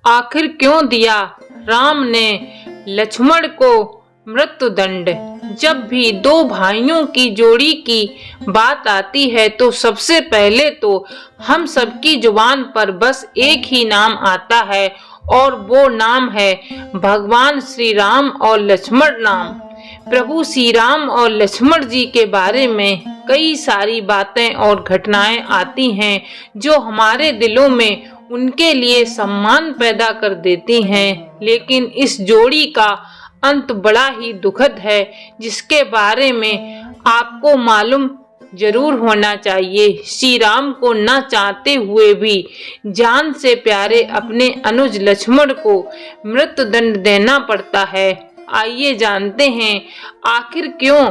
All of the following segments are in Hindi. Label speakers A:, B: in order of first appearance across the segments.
A: आखिर क्यों दिया राम ने लक्ष्मण को मृत्युदंड। जब भी दो भाइयों की जोड़ी की बात आती है तो सबसे पहले तो हम सबकी जुबान पर बस एक ही नाम आता है और वो नाम है भगवान श्री राम और लक्ष्मण नाम। प्रभु श्री राम और लक्ष्मण जी के बारे में कई सारी बातें और घटनाएं आती हैं जो हमारे दिलों में उनके लिए सम्मान पैदा कर देती हैं, लेकिन इस जोड़ी का अंत बड़ा ही दुखद है जिसके बारे में आपको मालूम जरूर होना चाहिए। श्री राम को न चाहते हुए भी जान से प्यारे अपने अनुज लक्ष्मण को मृत्युदंड देना पड़ता है। आइए जानते हैं आखिर क्यों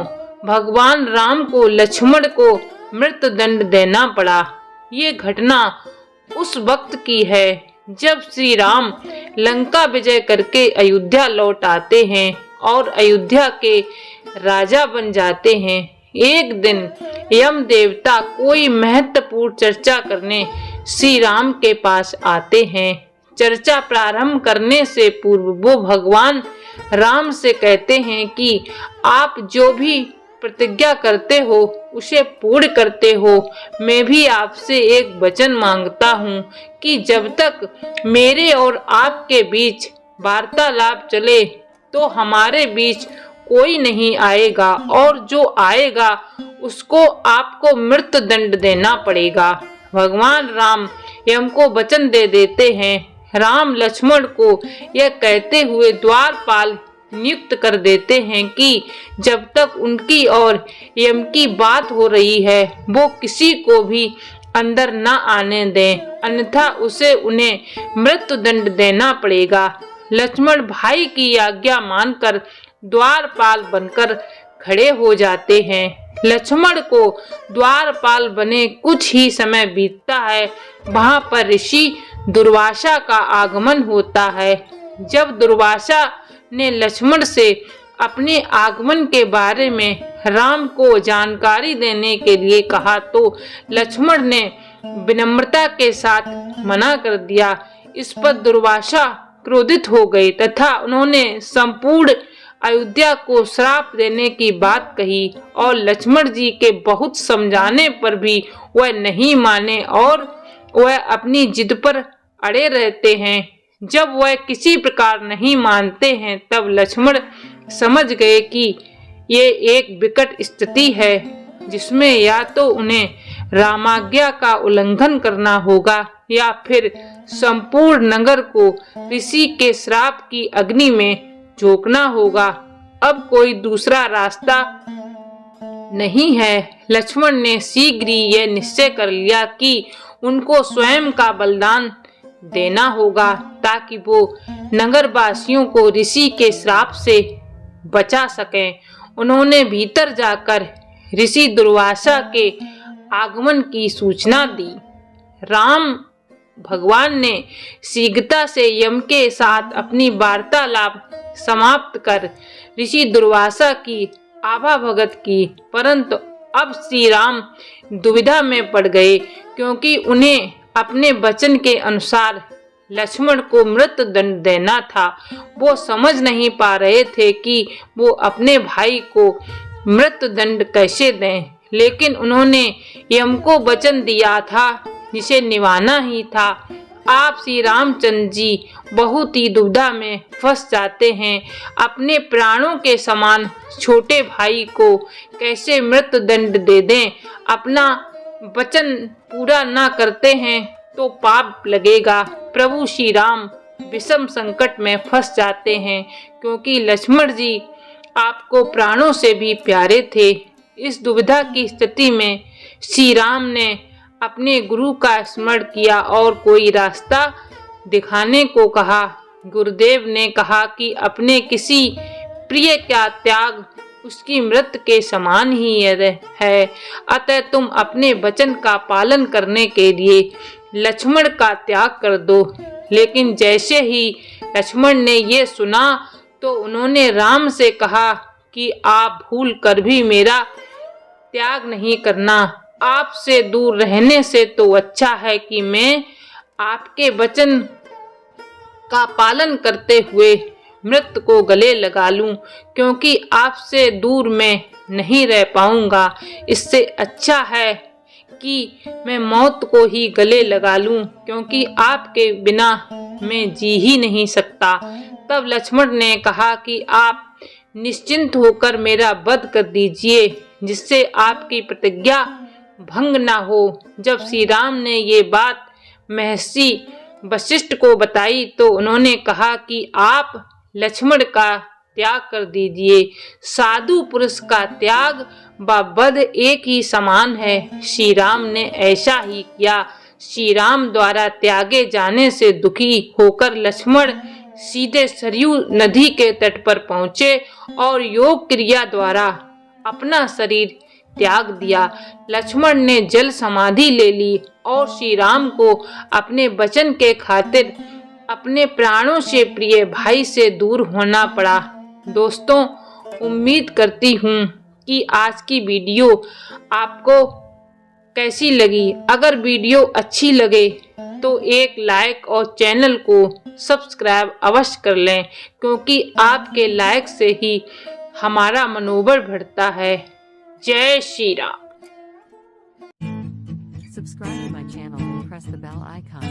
A: भगवान राम को लक्ष्मण को मृत्युदंड देना पड़ा। ये घटना उस वक्त की है जब श्री राम लंका विजय करके अयोध्या लौट आते हैं और अयोध्या के राजा बन जाते हैं। एक दिन यम देवता कोई महत्वपूर्ण चर्चा करने श्री राम के पास आते हैं। चर्चा प्रारंभ करने से पूर्व वो भगवान राम से कहते हैं कि आप जो भी प्रतिज्ञा करते हो उसे पूर्ण करते हो। मैं भी आपसे एक वचन मांगता हूँ कि जब तक मेरे और आपके बीच वार्तालाप चले तो हमारे बीच कोई नहीं आएगा और जो आएगा उसको आपको मृत्युदंड देना पड़ेगा। भगवान राम यम को वचन दे देते हैं। राम लक्ष्मण को यह कहते हुए द्वारपाल नियुक्त कर देते हैं कि जब तक उनकी और यम की बात हो रही है वो किसी को भी अंदर न आने दें, अन्यथा उसे उन्हें मृत्युदंड देना पड़ेगा। लक्ष्मण भाई की आज्ञा मानकर द्वारपाल बनकर खड़े हो जाते हैं। लक्ष्मण को द्वारपाल बने कुछ ही समय बीतता है, वहां पर ऋषि दुर्वासा का आगमन होता है। जब दुर्वासा ने लक्ष्मण से अपने आगमन के बारे में राम को जानकारी देने के लिए कहा तो लक्ष्मण ने विनम्रता के साथ मना कर दिया। इस पर दुर्वासा क्रोधित हो गए तथा उन्होंने संपूर्ण अयोध्या को श्राप देने की बात कही और लक्ष्मण जी के बहुत समझाने पर भी वह नहीं माने और वह अपनी जिद पर अड़े रहते हैं। जब वह किसी प्रकार नहीं मानते हैं तब लक्ष्मण समझ गए कि ये एक विकट स्थिति है जिसमें या तो उन्हें रामाज्ञा का उल्लंघन करना होगा या फिर संपूर्ण नगर को ऋषि के श्राप की अग्नि में झोंकना होगा। अब कोई दूसरा रास्ता नहीं है। लक्ष्मण ने शीघ्र ही यह निश्चय कर लिया कि उनको स्वयं का बलिदान देना होगा ताकि वो नगरवासियों को ऋषि के श्राप से बचा सकें। उन्होंने भीतर जाकर ऋषि दुर्वासा के आगमन की सूचना दी। राम भगवान ने शीघ्रता से यम के साथ अपनी वार्तालाप समाप्त कर ऋषि दुर्वासा की आभा भगत की, परंतु अब श्री राम दुविधा में पड़ गए क्योंकि उन्हें अपने वचन के अनुसार लक्ष्मण को मृत्युदंड देना था। वो समझ नहीं पा रहे थे कि वो अपने भाई को मृत्युदंड कैसे दें, लेकिन उन्होंने यम को वचन दिया था जिसे निभाना ही था। आप श्री रामचंद्र जी बहुत ही दुविधा में फंस जाते हैं। अपने प्राणों के समान छोटे भाई को कैसे मृत्युदंड दे दें। अपना वचन पूरा न करते हैं तो पाप लगेगा। प्रभु श्री राम विषम संकट में फंस जाते हैं क्योंकि लक्ष्मण जी आपको प्राणों से भी प्यारे थे। इस दुविधा की स्थिति में श्री राम ने अपने गुरु का स्मरण किया और कोई रास्ता दिखाने को कहा। गुरुदेव ने कहा कि अपने किसी प्रिय का त्याग उसकी मृत्यु के समान ही है, अतः तुम अपने वचन का पालन करने के लिए लक्ष्मण का त्याग कर दो। लेकिन जैसे ही लक्ष्मण ने ये सुना तो उन्होंने राम से कहा कि आप भूल कर भी मेरा त्याग नहीं करना। आपसे दूर रहने से तो अच्छा है कि मैं आपके वचन का पालन करते हुए मृत्यु को गले लगा लूं, क्योंकि आपसे दूर मैं नहीं रह पाऊंगा। इससे अच्छा है कि मैं मौत को ही गले लगा लूं, क्योंकि आपके बिना मैं जी ही नहीं सकता। तब लक्ष्मण ने कहा कि आप निश्चिंत होकर मेरा वध कर दीजिए, जिससे आपकी प्रतिज्ञा भंग न हो। जब श्री राम ने ये बात महर्षि वशिष्ठ को बताई तो उन्होंने कहा कि आप लक्ष्मण का त्याग कर दीजिए। साधु पुरुष का त्याग व वध एक ही समान है। श्री राम ने ऐसा ही किया। श्री राम द्वारा त्यागे जाने से दुखी होकर लक्ष्मण सीधे सरयू नदी के तट पर पहुँचे और योग क्रिया द्वारा अपना शरीर त्याग दिया। लक्ष्मण ने जल समाधि ले ली और श्री राम को अपने वचन के खातिर अपने प्राणों से प्रिय भाई से दूर होना पड़ा। दोस्तों, उम्मीद करती हूँ कि आज की वीडियो आपको कैसी लगी। अगर वीडियो अच्छी लगे तो एक लाइक और चैनल को सब्सक्राइब अवश्य कर लें, क्योंकि आपके लाइक से ही हमारा मनोबल बढ़ता है। जय Shri Ram.
B: Subscribe to my channel and press the bell icon.